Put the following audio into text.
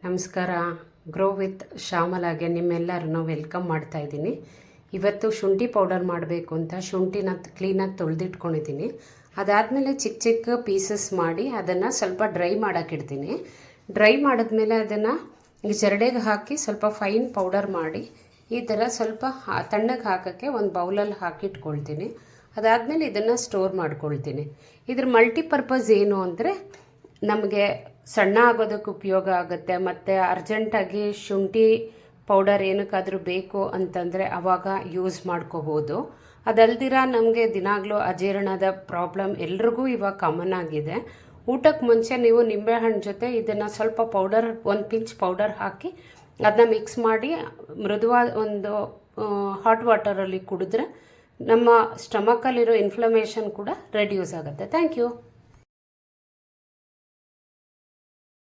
ನಮಸ್ಕಾರ. Grow with ಶ್ಯಾಮಲಾಗೆ ನಿಮ್ಮೆಲ್ಲರನ್ನು welcome ಮಾಡ್ತಾ ಇದ್ದೀನಿ. ಇವತ್ತು ಶುಂಠಿ ಪೌಡರ್ ಮಾಡಬೇಕು ಅಂತ ಶುಂಠಿನ ಕ್ಲೀನಾಗಿ ತೊಳೆದಿಟ್ಕೊಂಡಿದ್ದೀನಿ. ಅದಾದಮೇಲೆ ಚಿಕ್ಕ ಚಿಕ್ಕ ಪೀಸಸ್ ಮಾಡಿ ಅದನ್ನು ಸ್ವಲ್ಪ ಡ್ರೈ ಮಾಡೋಕ್ಕಿಡ್ತೀನಿ. ಡ್ರೈ ಮಾಡಿದ್ಮೇಲೆ ಅದನ್ನು ಈ ಜರಡೆಗೆ ಹಾಕಿ ಸ್ವಲ್ಪ ಫೈನ್ ಪೌಡರ್ ಮಾಡಿ ಈ ಥರ ಸ್ವಲ್ಪ ತಣ್ಣಗೆ ಹಾಕೋಕ್ಕೆ ಒಂದು ಬೌಲಲ್ಲಿ ಹಾಕಿಟ್ಕೊಳ್ತೀನಿ. ಅದಾದಮೇಲೆ ಇದನ್ನು ಸ್ಟೋರ್ ಮಾಡ್ಕೊಳ್ತೀನಿ. ಇದ್ರ ಮಲ್ಟಿಪರ್ಪಸ್ ಏನು ಅಂದರೆ ನಮಗೆ ಸಣ್ಣ ಆಗೋದಕ್ಕೆ ಉಪಯೋಗ ಆಗುತ್ತೆ, ಮತ್ತು ಅರ್ಜೆಂಟಾಗಿ ಶುಂಠಿ ಪೌಡರ್ ಏನಕ್ಕಾದರೂ ಬೇಕು ಅಂತಂದರೆ ಆವಾಗ ಯೂಸ್ ಮಾಡ್ಕೋಬೋದು. ಅದಲ್ದಿರ ನಮಗೆ ದಿನಾಗಲೂ ಅಜೀರ್ಣದ ಪ್ರಾಬ್ಲಮ್ ಎಲ್ರಿಗೂ ಇವಾಗ ಕಾಮನ್ ಆಗಿದೆ. ಊಟಕ್ಕೆ ಮುಂಚೆ ನೀವು ನಿಂಬೆಹಣ್ಣು ಜೊತೆ ಇದನ್ನು ಸ್ವಲ್ಪ ಪೌಡರ್, ಒಂದು ಪಿಂಚ್ ಪೌಡರ್ ಹಾಕಿ ಅದನ್ನ ಮಿಕ್ಸ್ ಮಾಡಿ ಮೃದುವಾದ ಒಂದು ಹಾಟ್ ವಾಟರಲ್ಲಿ ಕುಡಿದ್ರೆ ನಮ್ಮ ಸ್ಟಮಕಲ್ಲಿರೋ ಇನ್ಫ್ಲಮೇಷನ್ ಕೂಡ ರೆಡ್ಯೂಸ್ ಆಗುತ್ತೆ. Thank you.